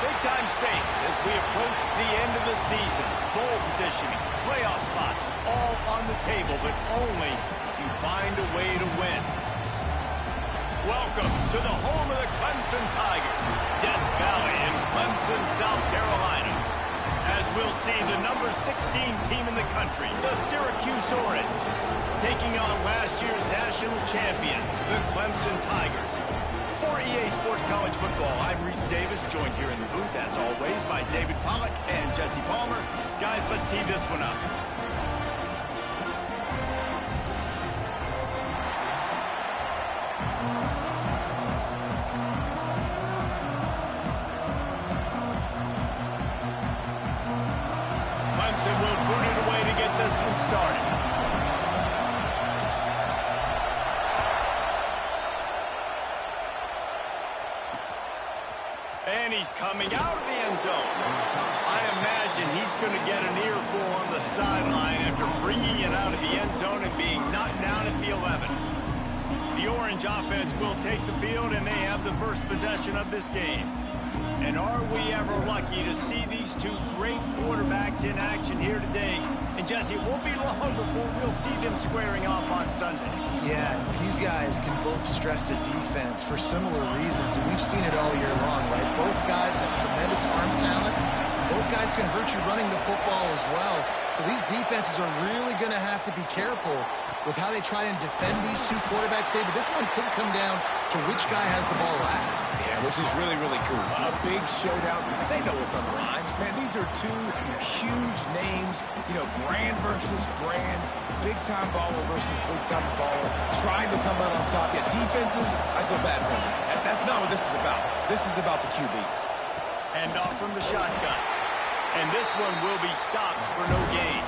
Big-time stakes as we approach the end of the season. Bowl positioning, playoff spots, all on the table, but only if you find a way to win. Welcome to the home of the Clemson Tigers, Death Valley in Clemson, South Carolina. As we'll see the number 16 team in the country, the Syracuse Orange, taking on last year's national champion, the Clemson Tigers. For EA Sports College Football, I'm Reese Davis, joined here in the booth, as always, by David Pollack and Jesse Palmer. Guys, let's tee this one up. Clemson will boot it away to get this one started. And he's coming out of the end zone. I imagine he's going to get an earful on the sideline after bringing it out of the end zone and being knocked down at the 11. The Orange offense will take the field, and they have the first possession of this game. And are we ever lucky to see these two great quarterbacks in action here today? And Jesse, it won't be long before we'll see them squaring off on Sunday. Yeah, these guys can both stress a defense for similar reasons, and we've seen it all year long, right? Both guys have tremendous arm talent. Both guys can hurt you running the football as well. So these defenses are really going to have to be careful with how they try and defend these two quarterbacks, David. This one could come down to which guy has the ball last. Yeah, which is really, really cool. A big showdown. They know what's on the line. Man, these are two huge names. You know, brand versus brand. Big-time baller versus big-time baller. Trying to come out on top. Yeah, defenses, I feel bad for them. That's not what this is about. This is about the QBs. And off from the shotgun. And this one will be stopped for no gain.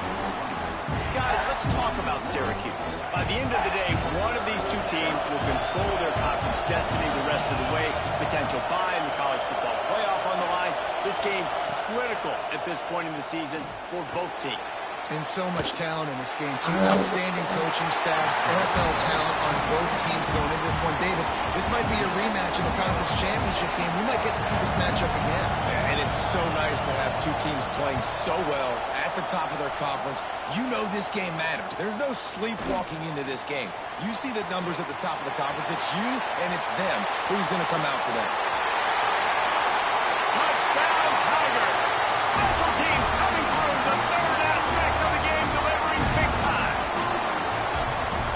Guys, let's talk about Syracuse. By the end of the day, one of these two teams will control their conference destiny the rest of the way. Potential bye in the college football playoff on the line. This game critical at this point in the season for both teams. And so much talent in this game, too. Outstanding coaching staffs, NFL talent on both teams going into this one. David, this might be a rematch in the conference championship game. We might get to see this matchup again. Yeah, and it's so nice to have two teams playing so well at the top of their conference. You know this game matters. There's no sleepwalking into this game. You see the numbers at the top of the conference. It's you and it's them who's going to come out today. Touchdown, Tiger! Special teams coming through the third aspect of the game, delivering big time.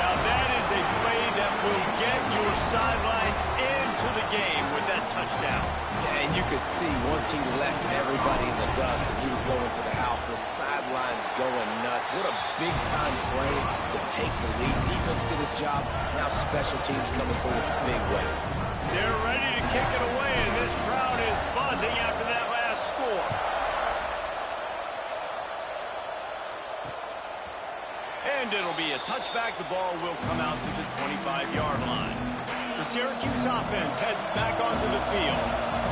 Now that is a play that will get your sidelines into the game with that touchdown. Yeah, and you could see once he left everybody in the dust and he was going to the house, the sidelines going nuts. What a big-time play to take the lead. Defense did his job. Now special teams coming through a big way. They're ready to kick it away, and this crowd is buzzing after that last score. And it'll be a touchback. The ball will come out to the 25-yard line. The Syracuse offense heads back onto the field.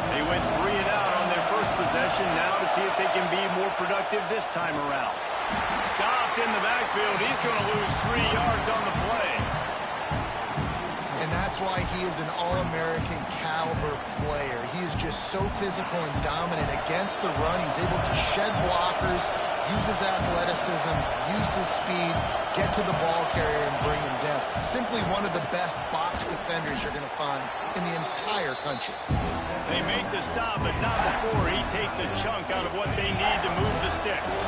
They went 3 and out on their first possession. Now to see if they can be more productive this time around. Stopped in the backfield. He's going to lose 3 yards on the play. And that's why he is an All-American caliber player. He is just so physical and dominant against the run. He's able to shed blockers, use his athleticism, use his speed, get to the ball carrier and bring him down. Simply one of the best box defenders you're going to find in the entire country. They make the stop, but not before he takes a chunk out of what they need to move the sticks.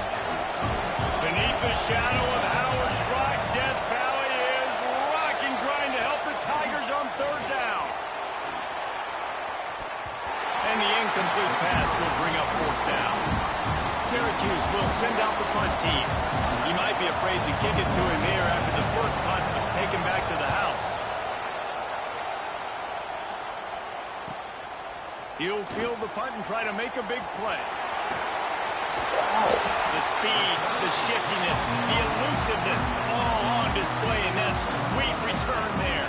Beneath the shadow of Howard's Rock, Death Valley is rocking, trying to help the Tigers on third down. And the incomplete pass will bring up fourth down. Syracuse will send out the punt team. He might be afraid to kick it to him here after the first punt was taken back to the house. He'll field the punt and try to make a big play. The speed, the shiftiness, the elusiveness, all on display in that sweet return there.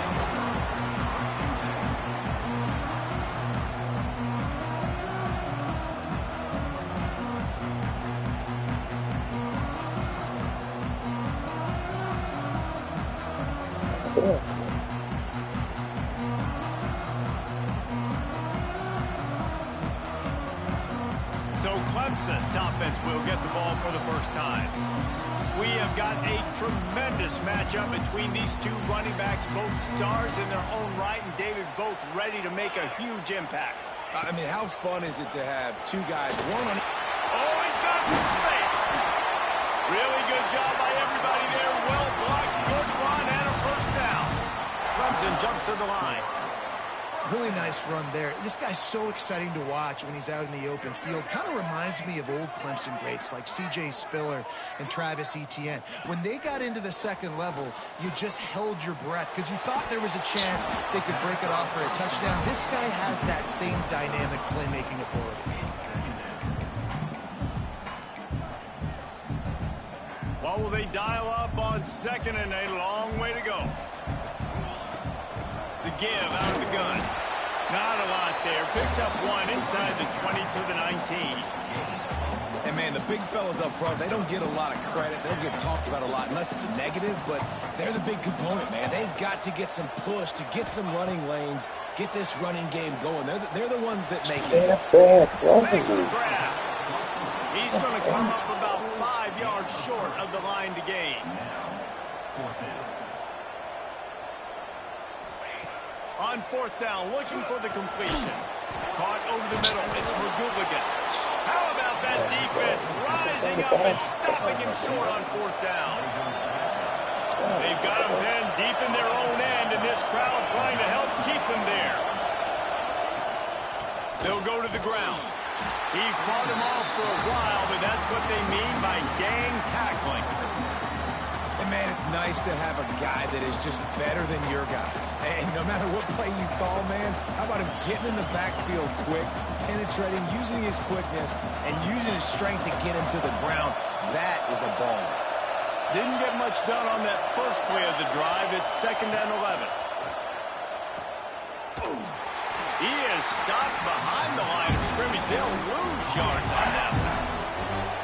So Clemson's offense will get the ball for the first time. We have got a tremendous matchup between these two running backs, both stars in their own right, and David, both ready to make a huge impact. I mean, how fun is it to have two guys, one on... Oh, he's got some space. Really good job by everybody there. Well blocked, good run, and a first down. Clemson jumps to the line. Really nice run there. This guy's so exciting to watch when he's out in the open field. Kind of reminds me of old Clemson greats like C.J. Spiller and Travis Etienne. When they got into the second level, you just held your breath because you thought there was a chance they could break it off for a touchdown. This guy has that same dynamic playmaking ability. What will they dial up on second and a long way to go? The give out of the gun. Not a lot there. Picks up one inside the 20 to the 19. And, man, the big fellas up front, they don't get a lot of credit. They don't get talked about a lot unless it's negative, but they're the big component, man. They've got to get some push, to get some running lanes, get this running game going. They're the ones that make it. Makes the grab. He's going to come up about 5 yards short of the line to gain. On fourth down, looking for the completion. Caught over the middle. It's McGooligan. How about that defense rising up and stopping him short on fourth down? They've got him then deep in their own end, and this crowd trying to help keep them there. They'll go to the ground. He fought him off for a while, but that's what they mean by gang tackling. And, man, it's nice to have a guy that is just better than your guys. And no matter what play you call, man, how about him getting in the backfield quick, penetrating, using his quickness, and using his strength to get him to the ground? That is a ball. Didn't get much done on that first play of the drive. It's 2nd and 11. Boom. He is stopped behind the line of scrimmage. They'll lose yards on that one.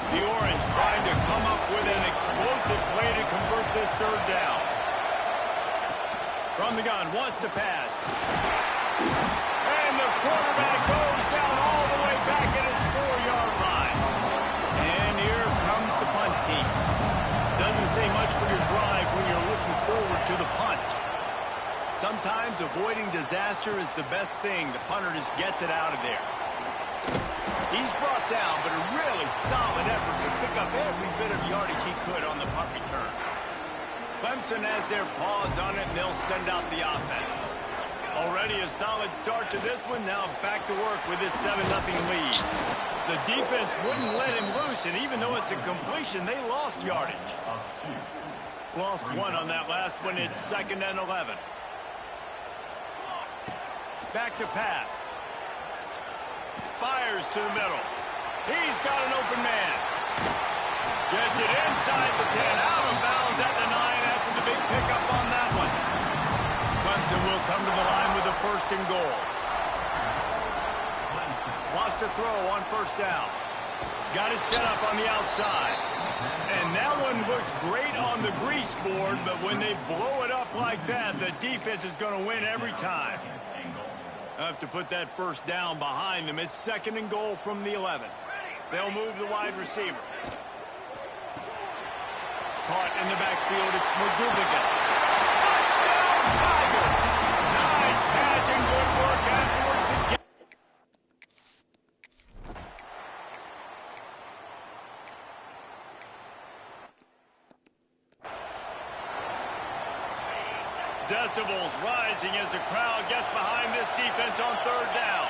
The Orange trying to come up with an explosive play to convert this third down. From the gun, wants to pass. And the quarterback goes down all the way back at his 4-yard line. And here comes the punt team. Doesn't say much for your drive when you're looking forward to the punt. Sometimes avoiding disaster is the best thing. The punter just gets it out of there. He's brought down, but a really solid effort to pick up every bit of yardage he could on the punt return. Clemson has their paws on it, and they'll send out the offense. Already a solid start to this one. Now back to work with this 7-0 lead. The defense wouldn't let him loose, and even though it's a completion, they lost yardage. Lost one on that last one. It's 2nd and 11. Back to pass. Fires to the middle. He's got an open man. Gets it inside the 10, out of bounds at the 9 after the big pickup on that one. Clemson will come to the line with a 1st and goal. Wants to throw on 1st down. Got it set up on the outside. And that one looked great on the grease board, but when they blow it up like that, the defense is going to win every time. I have to put that 1st down behind them. It's 2nd and goal from the 11. They'll move the wide receiver. Caught in the backfield, it's McGooligan. Touchdown, Tiger! Nice catch and good work afterwards to get. Decibels rising as the crowd gets behind this defense on 3rd down.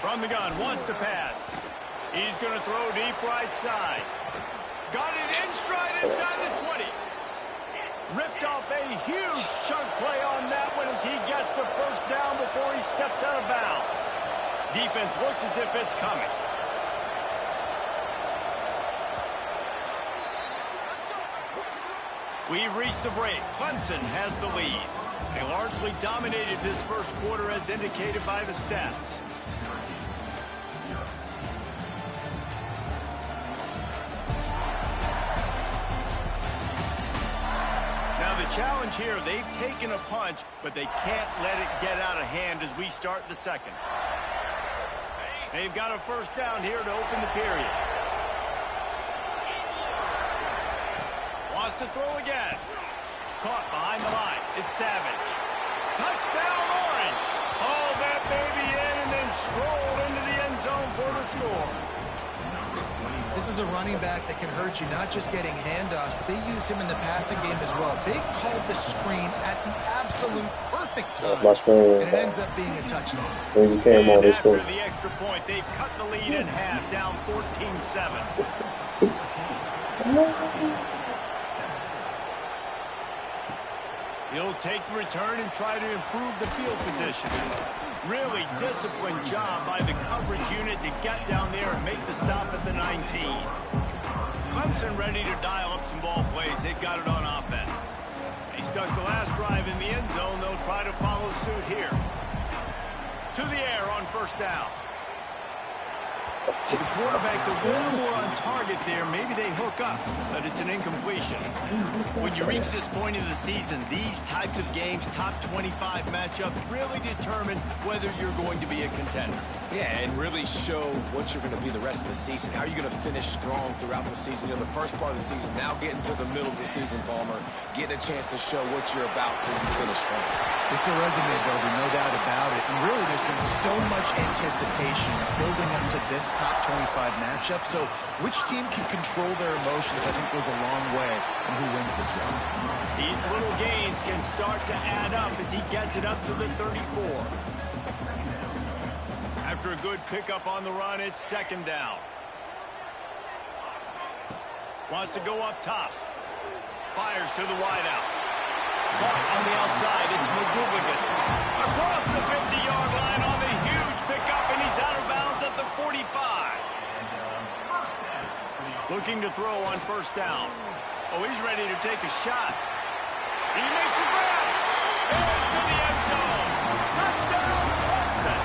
From the gun, wants to pass. He's going to throw deep right side. Got it in stride inside the 20. Ripped off a huge chunk play on that one as he gets the 1st down before he steps out of bounds. Defense looks as if it's coming. We've reached the break. Clemson has the lead. They largely dominated this first quarter as indicated by the stats. Now the challenge here. They've taken a punch, but they can't let it get out of hand as we start the second. They've got a first down here to open the period. Wants to throw again. Caught behind the line. It's Savage. Touchdown, Orange. Hauled that baby in and then strolled into the end zone for the score. This is a running back that can hurt you, not just getting handoffs, but they use him in the passing game as well. They called the screen at the absolute perfect time, and it ends up being a touchdown. And after the extra point, they've cut the lead in half, down 14-7. He'll take the return and try to improve the field position. Really disciplined job by the coverage unit to get down there and make the stop at the 19. Clemson ready to dial up some ball plays. They've got it on offense. They stuck the last drive in the end zone. They'll try to follow suit here. To the air on first down. The quarterback's a little more on target there. Maybe they hook up, but it's an incompletion. When you reach this point in the season, these types of games, top 25 matchups, really determine whether you're going to be a contender. Yeah, and really show what you're going to be the rest of the season. How are you going to finish strong throughout the season? You know, the first part of the season, now getting to the middle of the season, Palmer, getting a chance to show what you're about so you can finish strong. It's a resume builder, no doubt about it. And really, there's been so much anticipation building up to this top 25 matchup. So which team can control their emotions, I think, goes a long way in who wins this one. These little gains can start to add up as he gets it up to the 34. After a good pickup on the run, it's second down. Wants to go up top. Fires to the wideout. Caught on the outside, it's McGooligan. Across the 50-yard line on the huge pickup, and he's out of bounds at the 45. Looking to throw on first down. Oh, he's ready to take a shot. He makes a grab. Into the end zone. Touchdown, Clemson.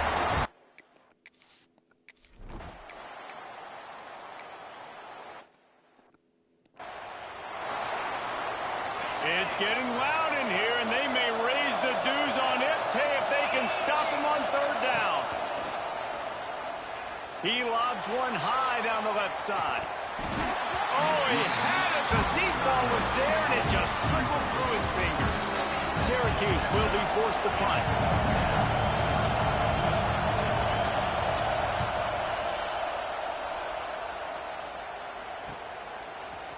It's getting loud in here, and they may raise the dues on Ipte if they can stop him on third down. He lobs one high down the left side. Oh, he had it. The deep ball was there, and it just trickled through his fingers. Syracuse will be forced to punt.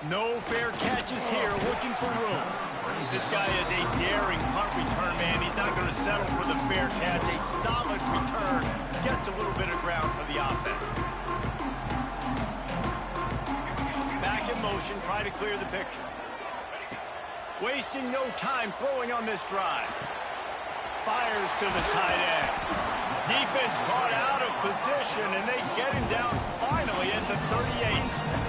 No fair catches here, looking for room. This guy is a daring punt return man. He's not going to settle for the fair catch. A solid return gets a little bit of ground for the offense. Back in motion, try to clear the picture. Wasting no time throwing on this drive. Fires to the tight end. Defense caught out of position, and they get him down finally at the 38.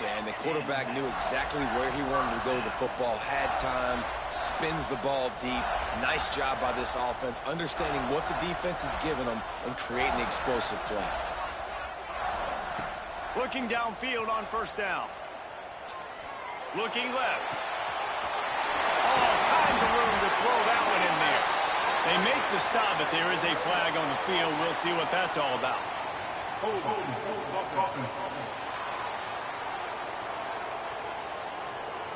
Yeah, and the quarterback knew exactly where he wanted to go with the football, had time, spins the ball deep. Nice job by this offense, understanding what the defense is giving them and creating explosive play. Looking downfield on first down. Looking left. All kinds of room to throw that one in there. They make the stop, but there is a flag on the field. We'll see what that's all about.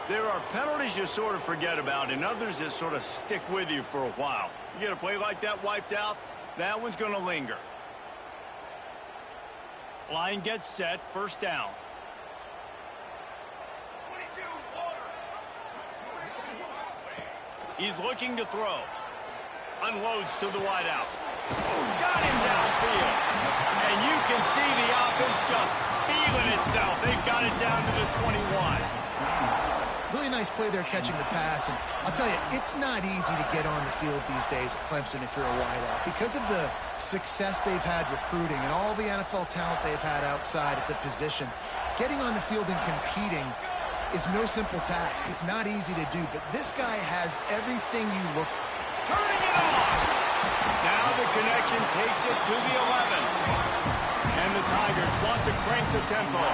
There are penalties you sort of forget about and others that sort of stick with you for a while. You get a play like that wiped out, that one's going to linger. Line gets set, first down. He's looking to throw. Unloads to the wideout. Got him downfield. And you can see the offense just feeling itself. They've got it down to the 21. Really nice play there catching the pass. And I'll tell you, it's not easy to get on the field these days at Clemson if you're a wideout. Because of the success they've had recruiting and all the NFL talent they've had outside at the position, getting on the field and competing is no simple task. It's not easy to do, but this guy has everything you look for. Turning it on! Now the connection takes it to the 11. And the Tigers want to crank the tempo.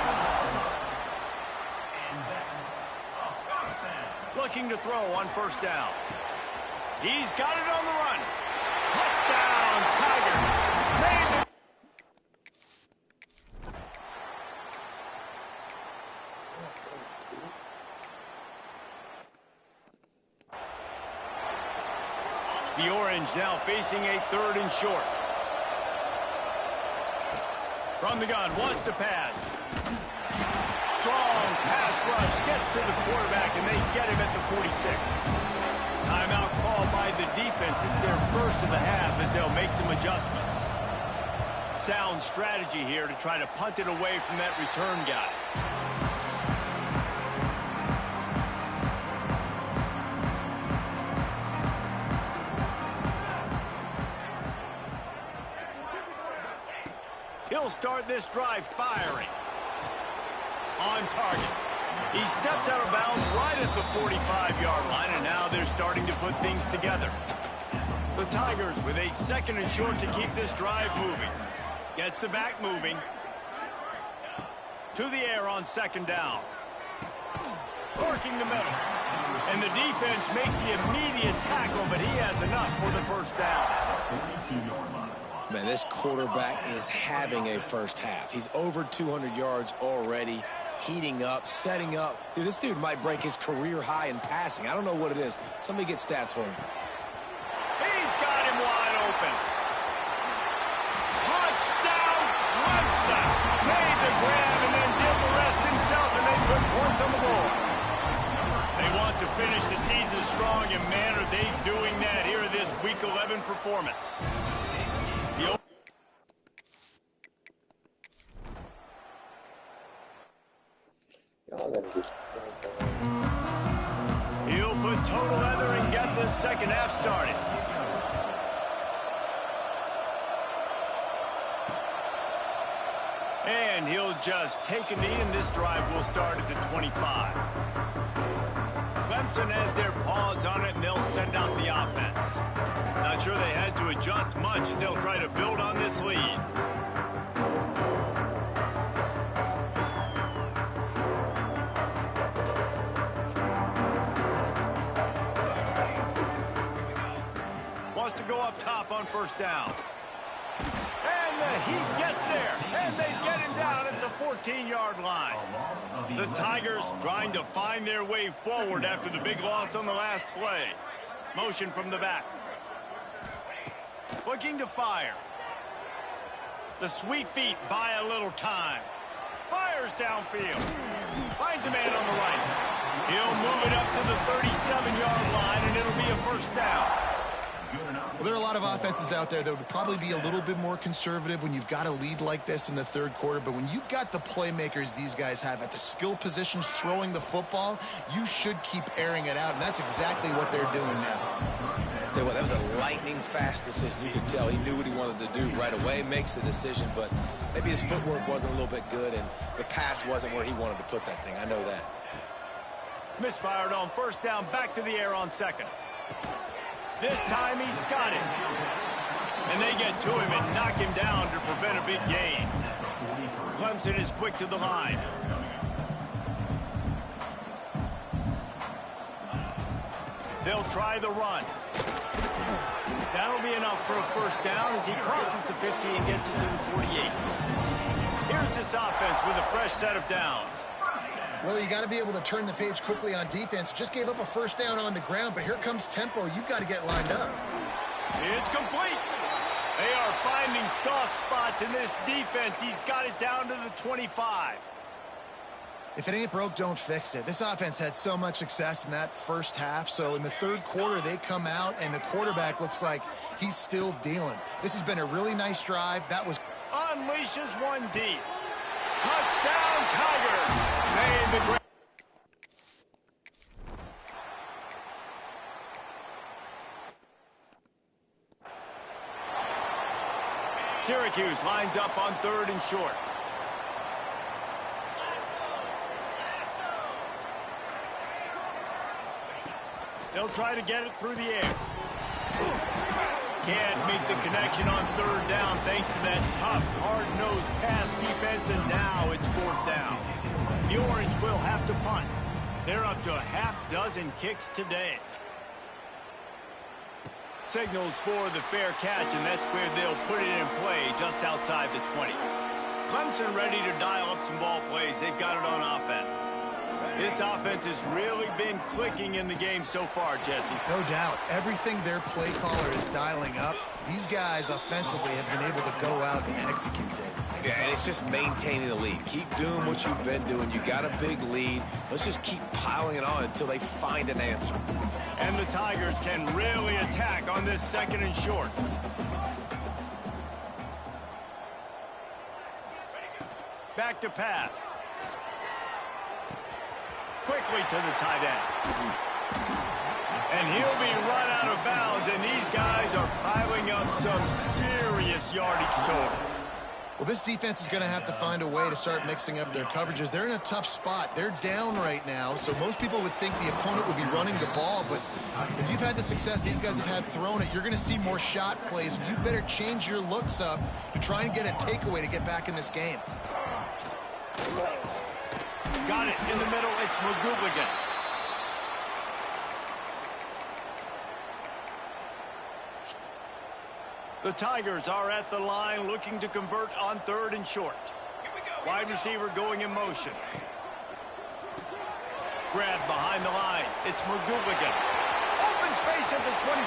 looking to throw on first down. He's got it on the run. Touchdown, Tigers. Made the The Orange now facing a 3rd and short. From the gun, wants to pass. Strong pass rush, gets to the quarterback, and they get him at the 46. Timeout called by the defense. It's their first of the half as they'll make some adjustments. Sound strategy here to try to punt it away from that return guy. He'll start this drive firing. On target. He steps out of bounds right at the 45-yard line, and now they're starting to put things together. The Tigers with a 2nd and short to keep this drive moving. Gets the back moving. To the air on 2nd down. Working the middle. And the defense makes the immediate tackle, but he has enough for the first down. Man, this quarterback is having a first half. He's over 200 yards already, heating up, setting up. Dude, this dude might break his career high in passing. I don't know what it is. Somebody get stats for him. He's got him wide open. Touchdown, Clemson. Made the grab and then did the rest himself, and they put points on the board. They want to finish the season strong, and man, are they doing that here in this Week 11 performance. He'll put total leather and get this second half started. And he'll just take a knee, and this drive will start at the 25. Clemson has their paws on it, and they'll send out the offense. Not sure they had to adjust much as they'll try to build on this lead. Wants to go up top on first down. And the Heat gets there, and they get him down at the 14-yard line. The Tigers trying to find their way forward after the big loss on the last play. Motion from the back. Looking to fire. The sweet feet buy a little time. Fires downfield. Finds a man on the right. He'll move it up to the 37-yard line, and it'll be a first down. Well, there are a lot of offenses out there that would probably be a little bit more conservative when you've got a lead like this in the 3rd quarter. But when you've got the playmakers these guys have at the skill positions throwing the football, you should keep airing it out. And that's exactly what they're doing now. Tell you what, that was a lightning-fast decision. You could tell he knew what he wanted to do right away, makes the decision, but maybe his footwork wasn't a little bit good, and the pass wasn't where he wanted to put that thing. I know that. Misfired on first down, back to the air on 2nd. This time he's got it. And they get to him and knock him down to prevent a big gain. Clemson is quick to the line. They'll try the run. That'll be enough for a first down as he crosses the 50 and gets it to the 48. Here's this offense with a fresh set of downs. Well, you got to be able to turn the page quickly on defense. Just gave up a first down on the ground, but here comes tempo. You've got to get lined up. It's complete. They are finding soft spots in this defense. He's got it down to the 25. If it ain't broke, don't fix it. This offense had so much success in that first half, so in the 3rd quarter, they come out, and the quarterback looks like he's still dealing. This has been a really nice drive. That was... Unleashes one deep. Touchdown, Tigers. Made the grab. Syracuse lines up on 3rd and short. They'll try to get it through the air. Can't make the connection on 3rd down thanks to that tough, hard-nosed pass defense, and now it's 4th down. The Orange will have to punt. They're up to a half-dozen kicks today. Signals for the fair catch, and that's where they'll put it in play just outside the 20. Clemson ready to dial up some ball plays. They've got it on offense. This offense has really been clicking in the game so far, Jesse. No doubt. Everything their play caller is dialing up, these guys offensively have been able to go out and execute it. Yeah, and it's just maintaining the lead. Keep doing what you've been doing. You got a big lead. Let's just keep piling it on until they find an answer. And the Tigers can really attack on this 2nd and short. Back to pass. Quickly to the tight end. And he'll be run out of bounds, and these guys are piling up some serious yardage totals. Well, this defense is going to have to find a way to start mixing up their coverages. They're in a tough spot. They're down right now, so most people would think the opponent would be running the ball, but if you've had the success these guys have had throwing it, you're going to see more shot plays. You better change your looks up to try and get a takeaway to get back in this game. Got it in the middle. It's McGooligan. The Tigers are at the line looking to convert on 3rd and short. Wide receiver going in motion. Grab behind the line. It's McGooligan. Open space at the 25.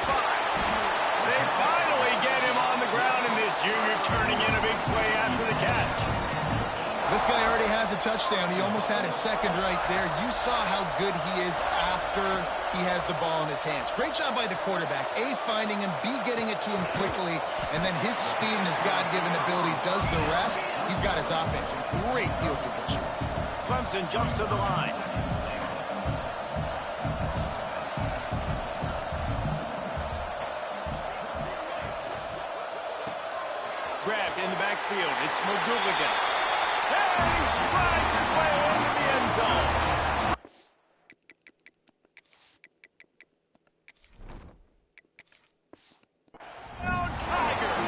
They finally get him on the ground, and this junior turning in a big play after the catch. This guy already has a touchdown. He almost had his second right there. You saw how good he is after he has the ball in his hands. Great job by the quarterback. A, finding him, B, getting it to him quickly, and then his speed and his God-given ability does the rest. He's got his offense in great field position. Clemson jumps to the line. Grabbed in the backfield. It's McGooligan. And he strides his way into the end zone. Now Tigers.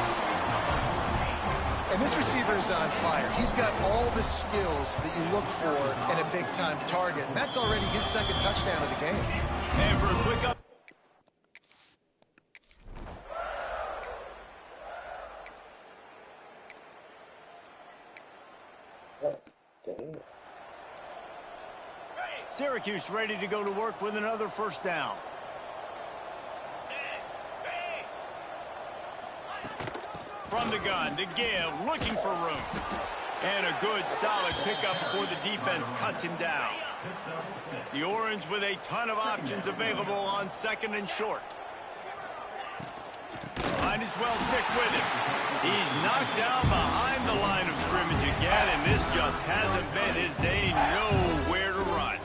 And this receiver is on fire. He's got all the skills that you look for in a big-time target. And that's already his 2nd touchdown of the game. And for a quick up. Syracuse ready to go to work with another 1st down. From the gun to give, looking for room. And a good, solid pickup before the defense cuts him down. The Orange with a ton of options available on 2nd and short. Might as well stick with him. He's knocked down behind the line of scrimmage again, and this just hasn't been his day. Nowhere to run.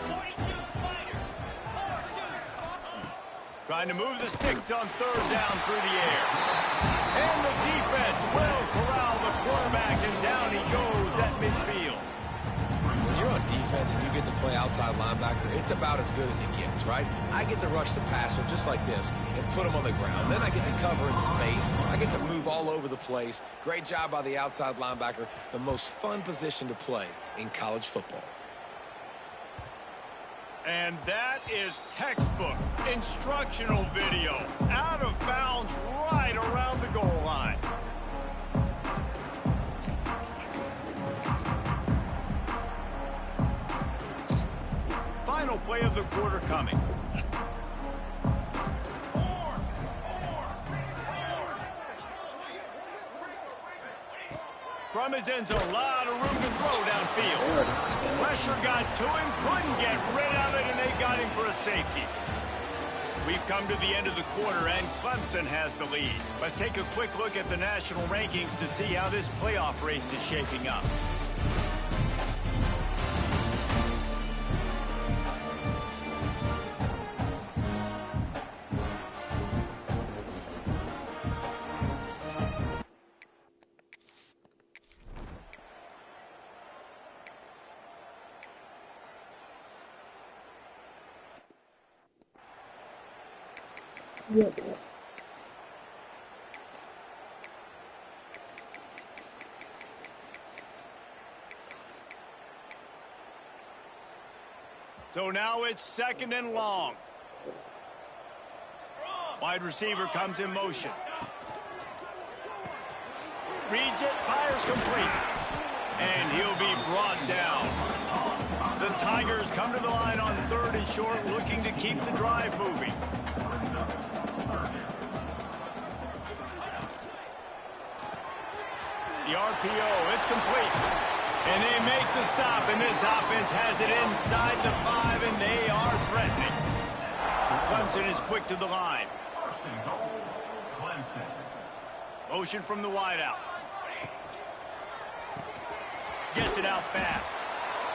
Trying to move the sticks on 3rd down through the air. And the defense will corral the quarterback, and down he goes at midfield. When you're on defense and you get to play outside linebacker, it's about as good as it gets, right? I get to rush the passer just like this and put him on the ground. Then I get to cover in space. I get to move all over the place. Great job by the outside linebacker. The most fun position to play in college football. And that is textbook instructional video. Out of bounds right around the goal line. Final play of the quarter coming. From his end zone, a lot of room to throw downfield. Pressure got to him, couldn't get rid of it, and they got him for a safety. We've come to the end of the quarter, and Clemson has the lead. Let's take a quick look at the national rankings to see how this playoff race is shaping up. Yep. So now it's 2nd and long. Wide receiver comes in motion. Reads it, fires complete. And he'll be brought down. The Tigers come to the line on 3rd and short, looking to keep the drive moving. The RPO, it's complete. And they make the stop, and this offense has it inside the 5, and they are threatening. Clemson is quick to the line. Motion from the wideout. Gets it out fast.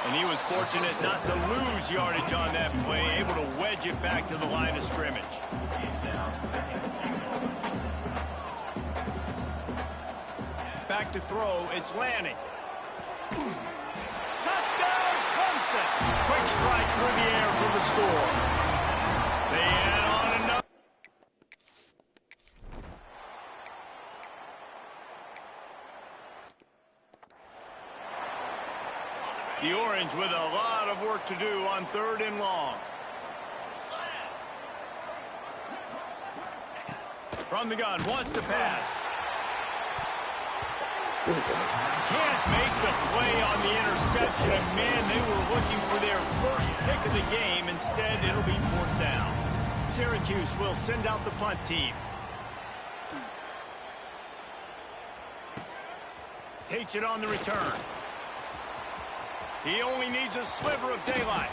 And he was fortunate not to lose yardage on that play, able to wedge it back to the line of scrimmage. Back to throw, it's Lanning. Touchdown, Clemson! Quick strike through the air for the score. They add on another. The Orange with a lot of work to do on 3rd and long. From the gun, wants to pass. Can't make the play on the interception, and man, they were looking for their first pick of the game. Instead, it'll be 4th down. Syracuse will send out the punt team. Takes it on the return. He only needs a sliver of daylight.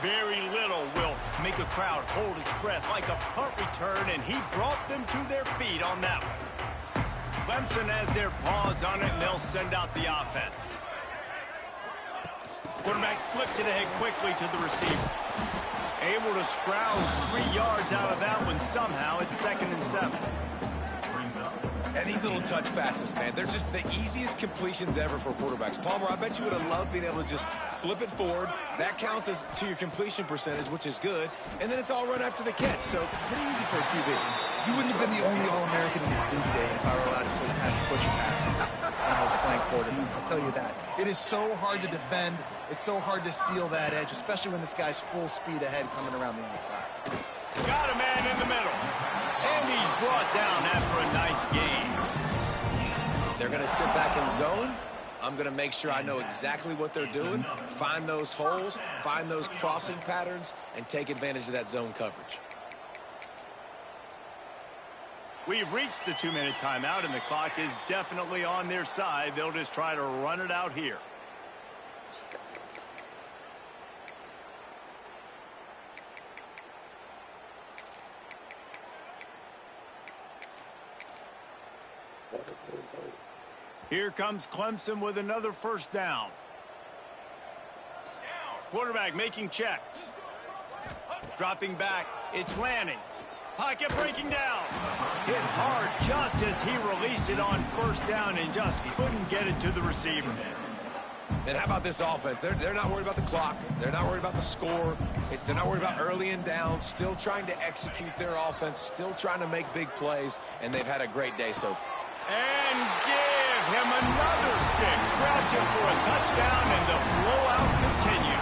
Very little will make a crowd hold its breath like a punt return, and he brought them to their feet on that one. Clemson has their paws on it, and they'll send out the offense. Quarterback flips it ahead quickly to the receiver. Able to scrounge 3 yards out of that one somehow. It's 2nd and 7. And these little touch passes, man, they're just the easiest completions ever for quarterbacks. Palmer, I bet you would have loved being able to just flip it forward. That counts as to your completion percentage, which is good. And then it's all run after the catch, so pretty easy for a QB. You wouldn't have been the only All-American in this league today if I were allowed to have push passes when I was playing quarterback. I'll tell you that. It is so hard to defend. It's so hard to seal that edge, especially when this guy's full speed ahead coming around the outside. Got a man in the middle. And he's brought down after a nice game. If they're going to sit back in zone, I'm going to make sure I know exactly what they're doing, find those holes, find those crossing patterns, and take advantage of that zone coverage. We've reached the 2-minute timeout, and the clock is definitely on their side. They'll just try to run it out here. Here comes Clemson with another 1st down. Quarterback making checks. Dropping back, it's Lanning. Pocket breaking down. Hit hard just as he released it on 1st down and just couldn't get it to the receiver. And how about this offense? They're not worried about the clock. They're not worried about the score. They're not worried about early and down. Still trying to execute their offense. Still trying to make big plays. And they've had a great day so far. And give him another 6. Grabs him for a touchdown, and the blowout continues.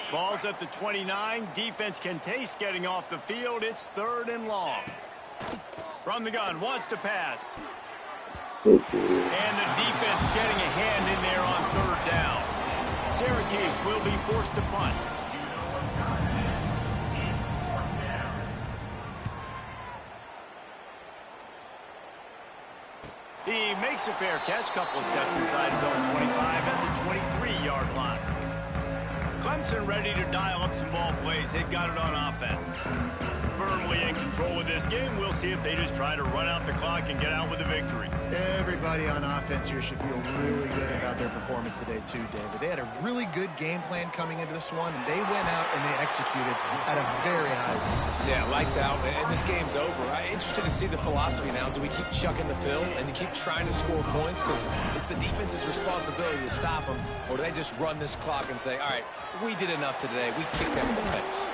Ball's at the 29. Defense can taste getting off the field. It's 3rd and long. From the gun, wants to pass. And the defense getting a hand in there on 3rd down. Syracuse will be forced to punt. He makes a fair catch, couple steps inside his own 25 at the 23-yard line. Clemson ready to dial up some ball plays. They've got it on offense. Firmly in control of this game. We'll see if they just try to run out the clock and get out with a victory. Everybody on offense here should feel really good about their performance today too, David. They had a really good game plan coming into this one, and they went out and they executed at a very high level. Yeah, lights out, and this game's over. I'm interested to see the philosophy now. Do we keep chucking the pill and you keep trying to score points because it's the defense's responsibility to stop them, or do they just run this clock and say, all right, we did enough today. We kicked them in the face.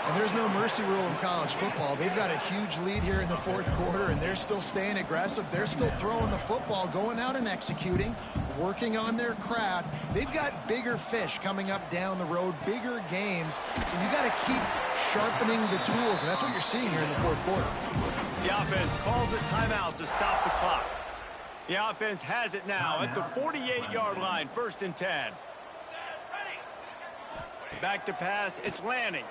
And there's no mercy rule in college football. They've got a huge lead here in the fourth quarter, and they're still staying aggressive. They're still throwing the football, going out and executing, working on their craft. They've got bigger fish coming up down the road, bigger games. So you got to keep sharpening the tools, and that's what you're seeing here in the fourth quarter. The offense calls a timeout to stop the clock. The offense has it now at the 48-yard line, 1st and 10. Back to pass, it's Lanning.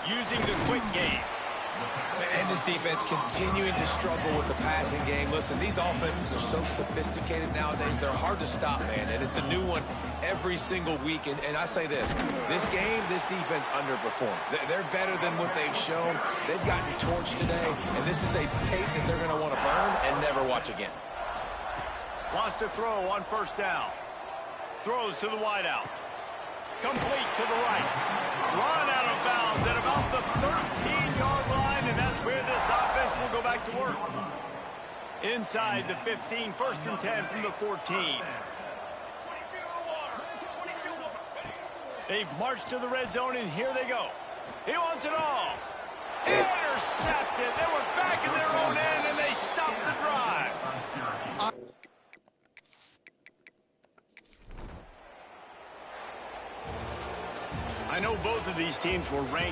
Using the quick game. And this defense continuing to struggle with the passing game. Listen, these offenses are so sophisticated nowadays. They're hard to stop, man. And it's a new one every single week. And I say this game, this defense underperformed. They're better than what they've shown. They've gotten torched today. And this is a tape that they're going to want to burn and never watch again. Lost a throw on 1st down. Throws to the wideout. Complete to the right. Run out of bounds at about the 13-yard line, and that's where this offense will go back to work. Inside the 15, 1st and 10 from the 14. They've marched to the red zone, and here they go. He wants it all. Intercepted. They were back in their own end, and they stopped the drive. I know both of these teams were ranked